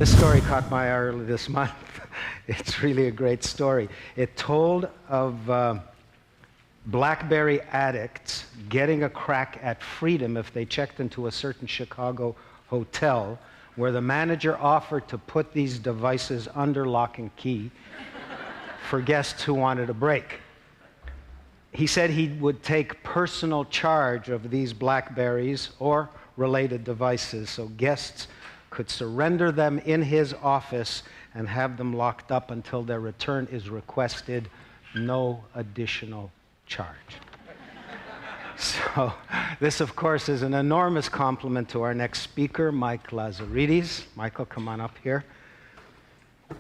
This story caught my eye early this month. It's really a great story. It told of BlackBerry addicts getting a crack at freedom if they checked into a certain Chicago hotel where the manager offered to put these devices under lock and key for guests who wanted a break. He said he would take personal charge of these BlackBerries or related devices so guests could surrender them in his office and have them locked up until their return is requested, no additional charge. So this, of course, is an enormous compliment to our next speaker, Mike Lazaridis. Michael, come on up here,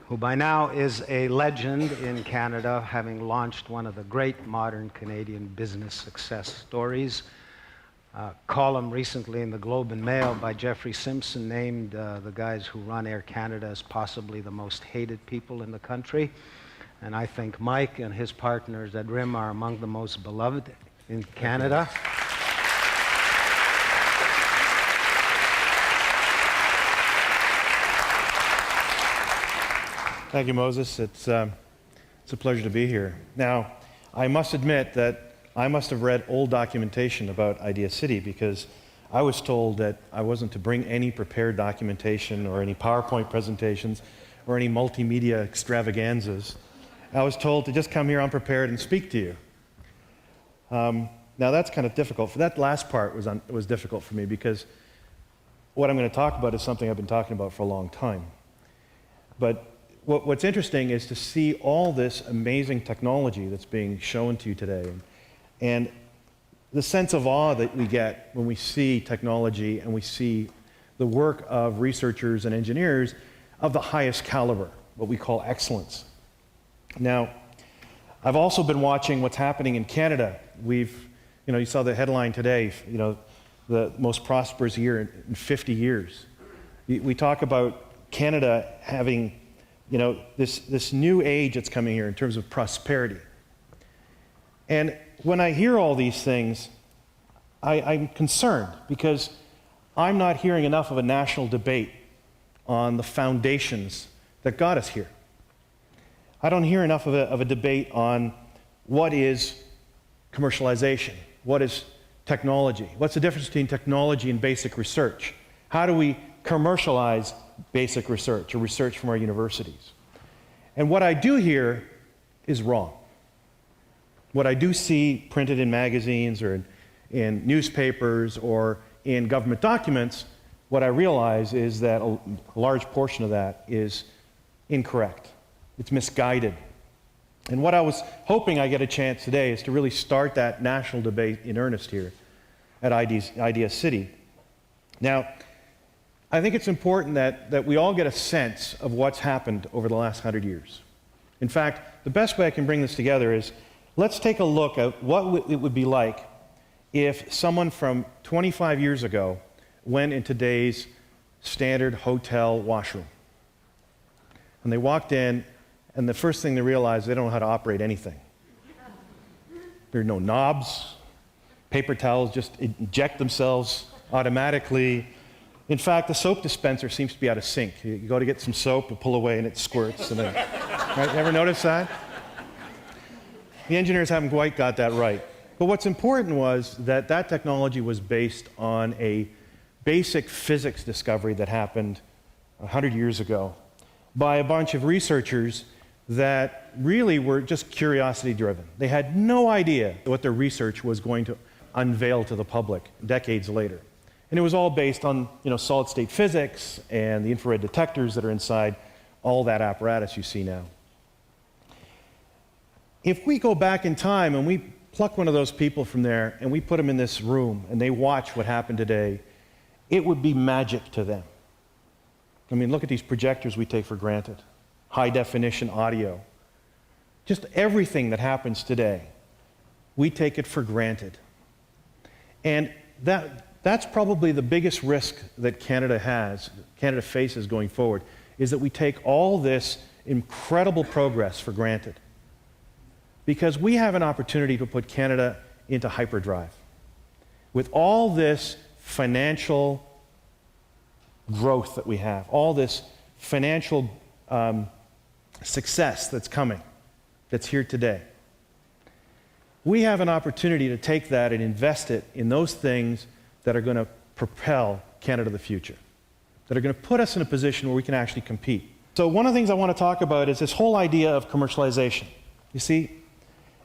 who by now is a legend in Canada, having launched one of the great modern Canadian business success stories. Column recently in the Globe and Mail by Jeffrey Simpson named the guys who run Air Canada as possibly the most hated people in the country. And I think Mike and his partners at RIM are among the most beloved in Canada. Thank you, Moses. It's a pleasure to be here. Now, I must admit that I must have read old documentation about Idea City, because I was told that I wasn't to bring any prepared documentation or any PowerPoint presentations or any multimedia extravaganzas. I was told to just come here unprepared and speak to you. Now that's kind of difficult. That last part was difficult for me, because what I'm going to talk about is something I've been talking about for a long time. But what's interesting is to see all this amazing technology that's being shown to you today, and the sense of awe that we get when we see technology and we see the work of researchers and engineers of the highest caliber, what we call excellence. Now, I've also been watching what's happening in Canada. You saw the headline today, the most prosperous year in 50 years. We talk about Canada having, this new age that's coming here in terms of prosperity. And when I hear all these things, I'm concerned, because I'm not hearing enough of a national debate on the foundations that got us here. I don't hear enough of a debate on what is commercialization, what is technology, what's the difference between technology and basic research, how do we commercialize basic research or research from our universities. And what I do hear is wrong. What I do see printed in magazines or in newspapers or in government documents, what I realize is that a large portion of that is incorrect. It's misguided. And what I was hoping I get a chance today is to really start that national debate in earnest here at Idea City. Now, I think it's important that we all get a sense of what's happened over the last 100 years. In fact, the best way I can bring this together is, let's take a look at what it would be like if someone from 25 years ago went in today's standard hotel washroom. And they walked in, and the first thing they realized, they don't know how to operate anything. There are no knobs. Paper towels just eject themselves automatically. In fact, the soap dispenser seems to be out of sync. You go to get some soap, you pull away, and it squirts. And then, right? Ever notice that? The engineers haven't quite got that right. But what's important was that technology was based on a basic physics discovery that happened 100 years ago by a bunch of researchers that really were just curiosity driven. They had no idea what their research was going to unveil to the public decades later. And it was all based on solid state physics and the infrared detectors that are inside all that apparatus you see now. If we go back in time and we pluck one of those people from there and we put them in this room and they watch what happened today, it would be magic to them. I mean, look at these projectors we take for granted. High definition audio. Just everything that happens today, we take it for granted. And that's probably the biggest risk that Canada faces going forward, is that we take all this incredible progress for granted. Because we have an opportunity to put Canada into hyperdrive. With all this financial growth that we have, all this financial success that's coming, that's here today. We have an opportunity to take that and invest it in those things that are going to propel Canada to the future, that are going to put us in a position where we can actually compete. So one of the things I want to talk about is this whole idea of commercialization. You see,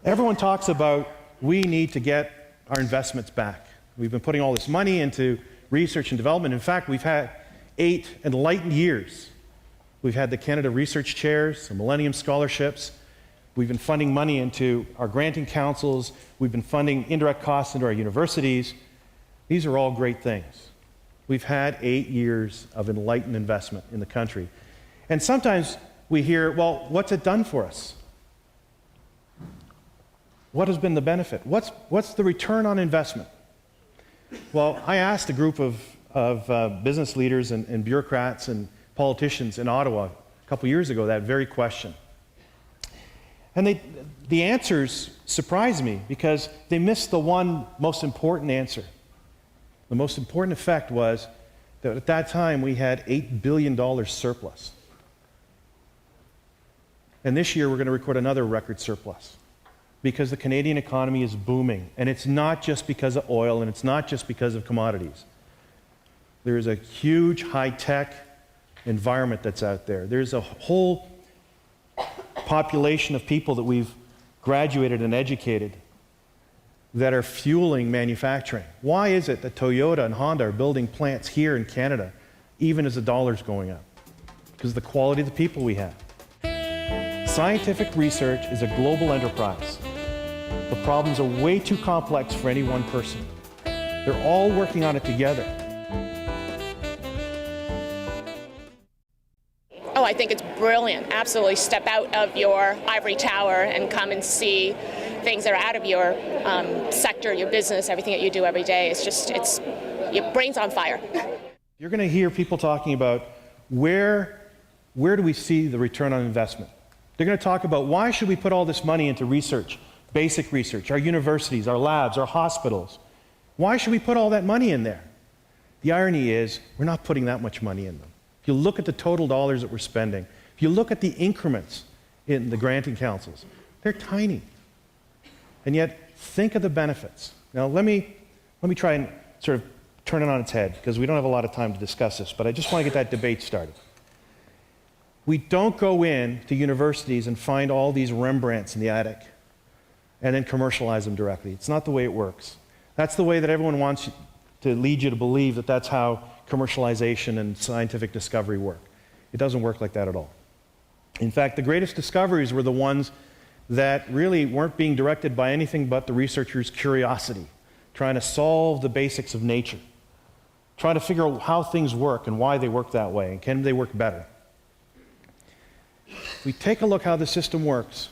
everyone talks about we need to get our investments back. We've been putting all this money into research and development. In fact, we've had 8 enlightened years. We've had the Canada Research Chairs, the Millennium Scholarships. We've been funding money into our granting councils. We've been funding indirect costs into our universities. These are all great things. We've had 8 years of enlightened investment in the country. And sometimes we hear, well, what's it done for us? What has been the benefit? What's the return on investment? Well, I asked a group of business leaders and bureaucrats and politicians in Ottawa a couple years ago that very question. And the answers surprised me because they missed the one most important answer. The most important effect was that at that time we had $8 billion surplus. And this year we're going to record another record surplus because the Canadian economy is booming. And it's not just because of oil and it's not just because of commodities. There is a huge high-tech environment that's out there. There's a whole population of people that we've graduated and educated that are fueling manufacturing. Why is it that Toyota and Honda are building plants here in Canada even as the dollar's going up? Because of the quality of the people we have. Scientific research is a global enterprise. The problems are way too complex for any one person. They're all working on it together. Oh, I think it's brilliant. Absolutely step out of your ivory tower and come and see things that are out of your sector, your business, everything that you do every day. It's your brain's on fire. You're going to hear people talking about where do we see the return on investment? They're going to talk about why should we put all this money into research, basic research, our universities, our labs, our hospitals. Why should we put all that money in there? The irony is we're not putting that much money in them. If you look at the total dollars that we're spending, if you look at the increments in the granting councils, they're tiny. And yet, think of the benefits. Now, let me try and sort of turn it on its head, because we don't have a lot of time to discuss this, but I just want to get that debate started. We don't go in to universities and find all these Rembrandts in the attic and then commercialize them directly. It's not the way it works. That's the way that everyone wants to lead you to believe that that's how commercialization and scientific discovery work. It doesn't work like that at all. In fact, the greatest discoveries were the ones that really weren't being directed by anything but the researcher's curiosity, trying to solve the basics of nature, trying to figure out how things work and why they work that way, and can they work better. If we take a look how the system works,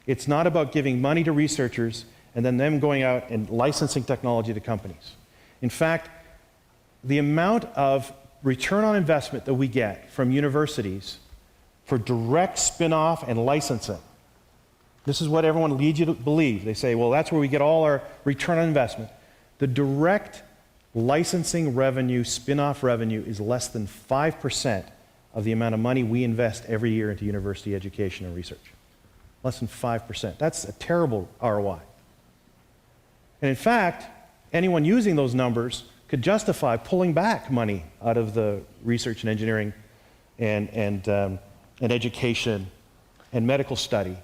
it's not about giving money to researchers and then them going out and licensing technology to companies. In fact, the amount of return on investment that we get from universities for direct spin-off and licensing, this is what everyone leads you to believe. They say, well, that's where we get all our return on investment. The direct licensing revenue, spin-off revenue, is less than 5% of the amount of money we invest every year into university education and research. Less than 5%. That's a terrible ROI. And in fact, anyone using those numbers could justify pulling back money out of the research and engineering and education and medical study.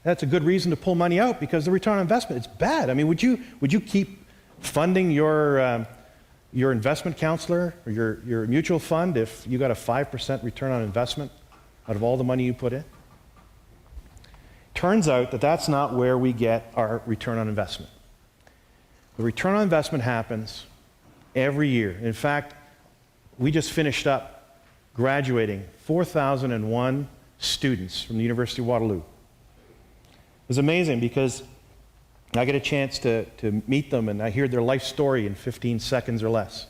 That's a good reason to pull money out because the return on investment is bad. I mean, would you keep funding your investment counselor or your mutual fund if you got a 5% return on investment out of all the money you put in? Turns out that that's not where we get our return on investment. The return on investment happens every year. In fact, we just finished up graduating 4,001 students from the University of Waterloo. It was amazing because I get a chance to meet them and I hear their life story in 15 seconds or less.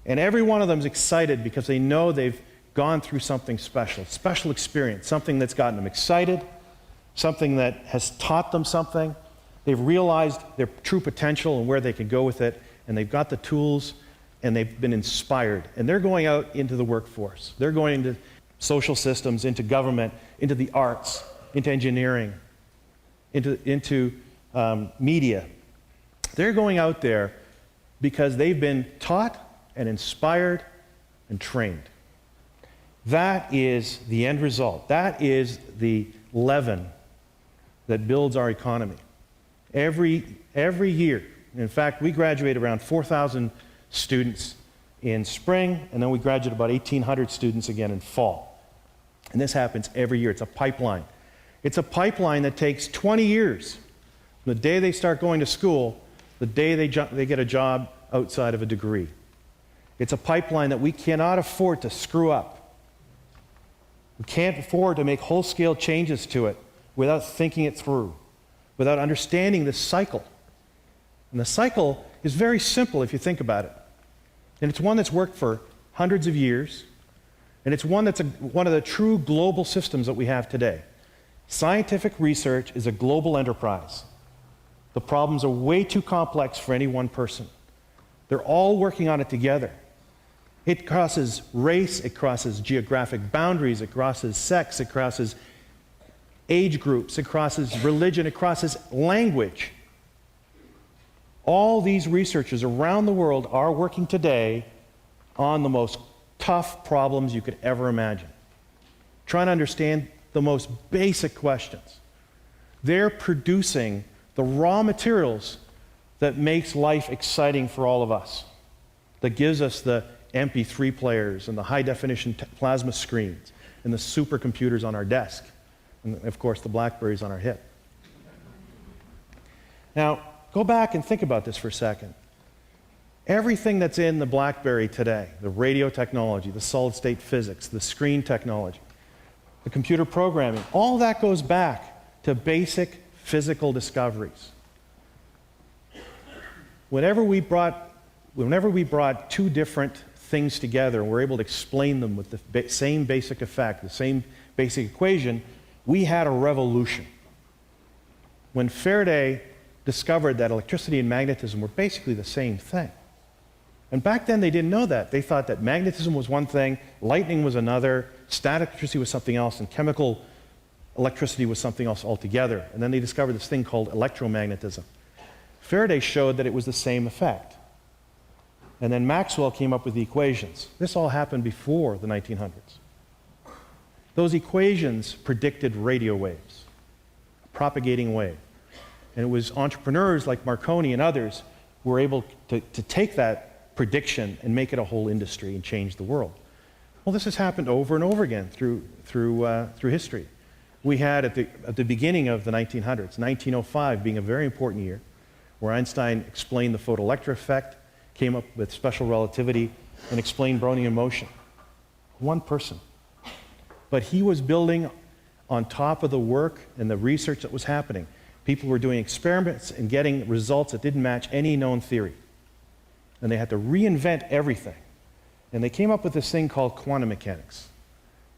And every one of them is excited because they know they've gone through something special, special experience, something that's gotten them excited, something that has taught them something. They've realized their true potential and where they can go with it, and they've got the tools and they've been inspired. And they're going out into the workforce. They're going into social systems, into government, into the arts, into engineering, into media. They're going out there because they've been taught and inspired and trained. That is the end result. That is the leaven that builds our economy. Every year, in fact, we graduate around 4,000 students in spring, and then we graduate about 1,800 students again in fall. And this happens every year. It's a pipeline. It's a pipeline that takes 20 years. From the day they start going to school, the day they get a job outside of a degree. It's a pipeline that we cannot afford to screw up. We can't afford to make whole-scale changes to it without thinking it through, without understanding the cycle. And the cycle is very simple if you think about it. And it's one that's worked for hundreds of years, and it's one that's one of the true global systems that we have today. Scientific research is a global enterprise. The problems are way too complex for any one person. They're all working on it together. It crosses race, it crosses geographic boundaries, it crosses sex, it crosses age groups, it crosses religion, it crosses language. All these researchers around the world are working today on the most tough problems you could ever imagine, trying to understand the most basic questions. They're producing the raw materials that makes life exciting for all of us, that gives us the MP3 players and the high-definition plasma screens and the supercomputers on our desk, and of course the BlackBerries on our hip. Now, go back and think about this for a second. Everything that's in the BlackBerry today, the radio technology, the solid-state physics, the screen technology, the computer programming, all that goes back to basic physical discoveries. Whenever we brought two different things together and we're able to explain them with the same basic effect, the same basic equation, we had a revolution. When Faraday discovered that electricity and magnetism were basically the same thing. And back then they didn't know that. They thought that magnetism was one thing, lightning was another, static electricity was something else, and chemical electricity was something else altogether. And then they discovered this thing called electromagnetism. Faraday showed that it was the same effect. And then Maxwell came up with the equations. This all happened before the 1900s. Those equations predicted radio waves, a propagating wave. And it was entrepreneurs like Marconi and others who were able to take that prediction and make it a whole industry and change the world. Well, this has happened over and over again through history. We had at the beginning of the 1900s, 1905 being a very important year, where Einstein explained the photoelectric effect, came up with special relativity, and explained Brownian motion. One person. But he was building on top of the work and the research that was happening. People were doing experiments and getting results that didn't match any known theory. And they had to reinvent everything. And they came up with this thing called quantum mechanics.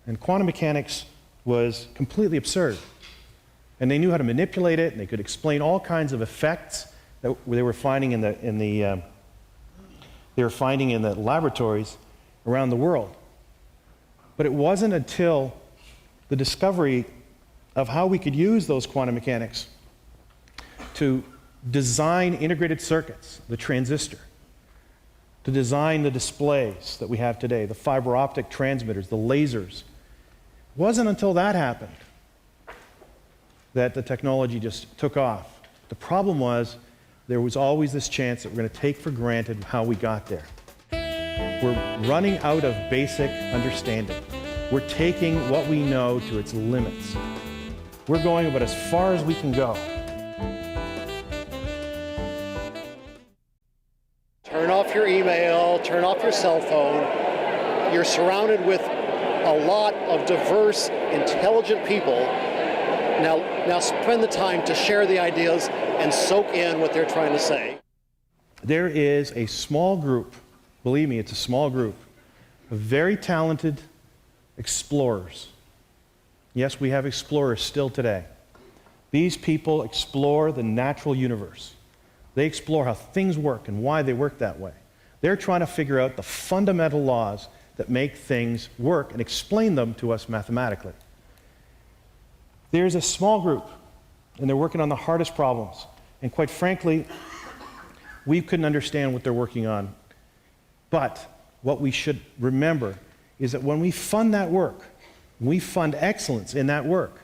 And quantum mechanics was completely absurd. And they knew how to manipulate it, and they could explain all kinds of effects that they were finding in the laboratories around the world. But it wasn't until the discovery of how we could use those quantum mechanics to design integrated circuits, the transistor, to design the displays that we have today, the fiber optic transmitters, the lasers. It wasn't until that happened that the technology just took off. The problem was there was always this chance that we're going to take for granted how we got there. We're running out of basic understanding. We're taking what we know to its limits. We're going about as far as we can go. Turn off your email, turn off your cell phone. You're surrounded with a lot of diverse, intelligent people. Now spend the time to share the ideas and soak in what they're trying to say. There is a small group, believe me, it's a small group, of very talented explorers. Yes, we have explorers still today. These people explore the natural universe. They explore how things work and why they work that way. They're trying to figure out the fundamental laws that make things work and explain them to us mathematically. There's a small group, and they're working on the hardest problems. And quite frankly, we couldn't understand what they're working on. But what we should remember is that when we fund that work, we fund excellence in that work,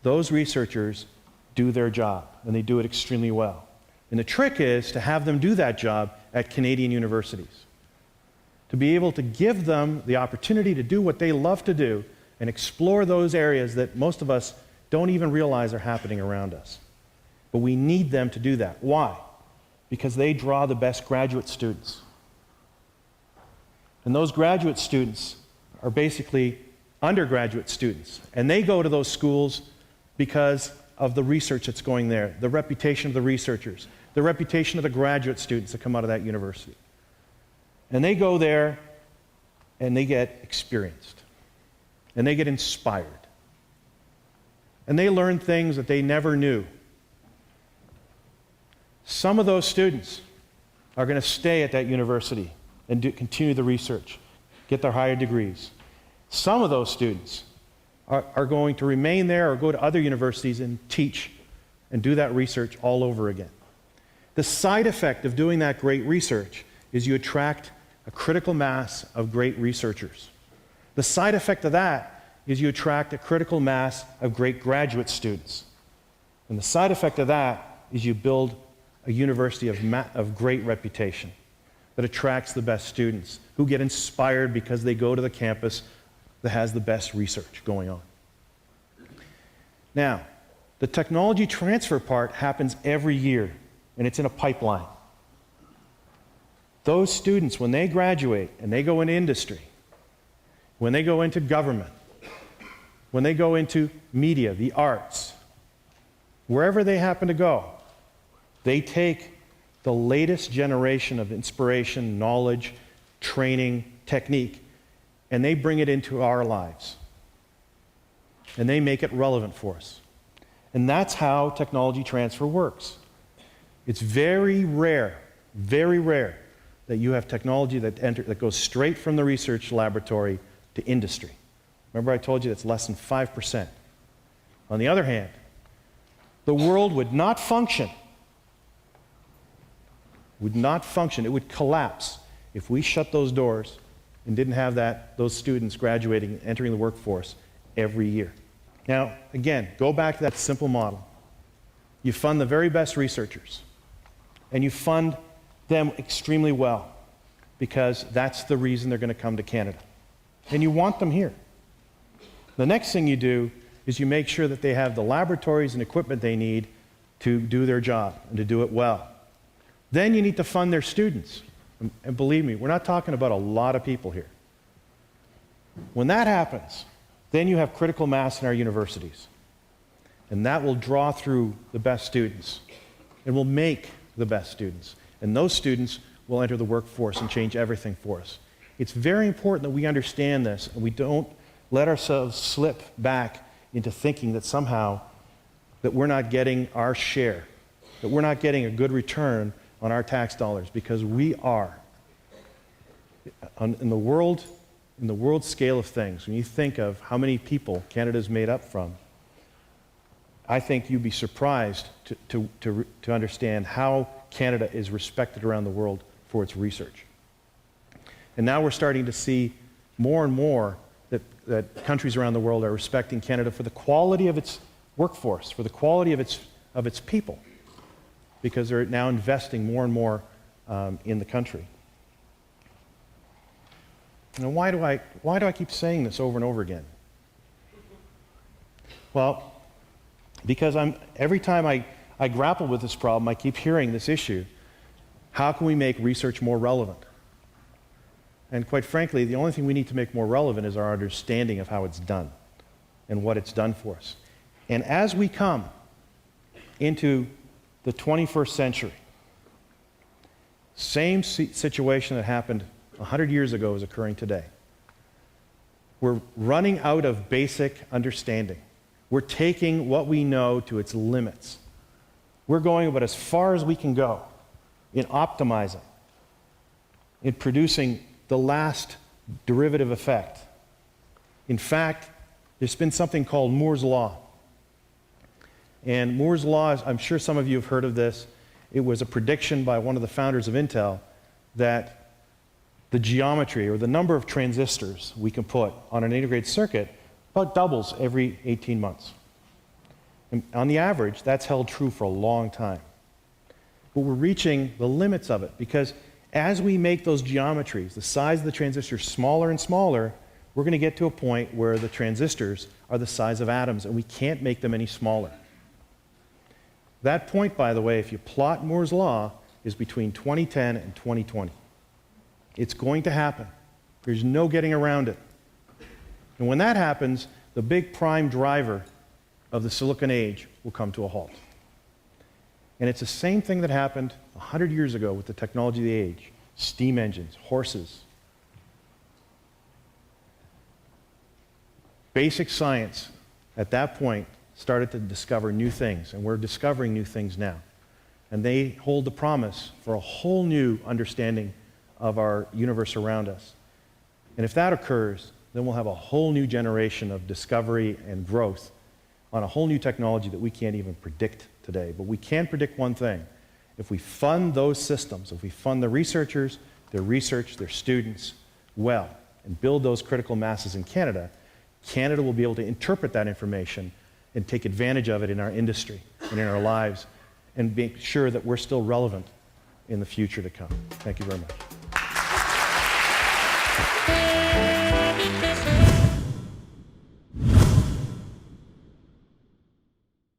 those researchers do their job, and they do it extremely well. And the trick is to have them do that job at Canadian universities, to be able to give them the opportunity to do what they love to do and explore those areas that most of us don't even realize are happening around us. But we need them to do that. Why? Because they draw the best graduate students. And those graduate students are basically undergraduate students. And they go to those schools because of the research that's going there, the reputation of the researchers, the reputation of the graduate students that come out of that university. And they go there and they get experienced. And they get inspired. And they learn things that they never knew. Some of those students are going to stay at that university and continue the research, get their higher degrees. Some of those students are going to remain there or go to other universities and teach and do that research all over again. The side effect of doing that great research is you attract a critical mass of great researchers. The side effect of that is you attract a critical mass of great graduate students. And the side effect of that is you build a university of great reputation that attracts the best students who get inspired because they go to the campus that has the best research going on. Now, the technology transfer part happens every year, and it's in a pipeline. Those students, when they graduate and they go into industry, when they go into government, when they go into media, the arts, wherever they happen to go, they take the latest generation of inspiration, knowledge, training, technique, and they bring it into our lives. And they make it relevant for us. And that's how technology transfer works. It's very rare that you have technology that goes straight from the research laboratory to industry. Remember I told you that's less than 5%. On the other hand, the world would not function, it would collapse if we shut those doors and didn't have those students graduating and entering the workforce every year. Now, again, go back to that simple model. You fund the very best researchers, and you fund them extremely well because that's the reason they're going to come to Canada. And you want them here. The next thing you do is you make sure that they have the laboratories and equipment they need to do their job and to do it well. Then you need to fund their students. And believe me, we're not talking about a lot of people here. When that happens, then you have critical mass in our universities. And that will draw through the best students. It will make the best students. And those students will enter the workforce and change everything for us. It's very important that we understand this and we don't let ourselves slip back into thinking that somehow that we're not getting our share, that we're not getting a good return on our tax dollars, because we are. In the world scale of things, when you think of how many people Canada is made up from, I think you'd be surprised to understand how Canada is respected around the world for its research. And now we're starting to see more and more that countries around the world are respecting Canada for the quality of its workforce, for the quality of its people, because they're now investing more and more in the country. Now, why do I keep saying this over and over again? Well, because every time I grapple with this problem, I keep hearing this issue. How can we make research more relevant? And quite frankly, the only thing we need to make more relevant is our understanding of how it's done and what it's done for us. And as we come into the 21st century, same situation that happened 100 years ago is occurring today. We're running out of basic understanding. We're taking what we know to its limits. We're going about as far as we can go in optimizing. in producing the last derivative effect. In fact, there's been something called Moore's Law. And Moore's Law, I'm sure some of you have heard of this. It was a prediction by one of the founders of Intel that the geometry or the number of transistors we can put on an integrated circuit about doubles every 18 months. And on the average, that's held true for a long time. But we're reaching the limits of it because as we make those geometries, the size of the transistors smaller and smaller, we're going to get to a point where the transistors are the size of atoms and we can't make them any smaller. That point, by the way, if you plot Moore's Law, is between 2010 and 2020. It's going to happen. There's no getting around it. And when that happens, the big prime driver of the silicon age will come to a halt. And it's the same thing that happened 100 years ago with the technology of the age. Steam engines, horses. Basic science at that point started to discover new things, and we're discovering new things now. And they hold the promise for a whole new understanding of our universe around us. And if that occurs, then we'll have a whole new generation of discovery and growth on a whole new technology that we can't even predict today. But we can predict one thing. If we fund those systems, if we fund the researchers, their research, their students well, and build those critical masses in Canada, Canada will be able to interpret that information and take advantage of it in our industry and in our lives and make sure that we're still relevant in the future to come. Thank you very much.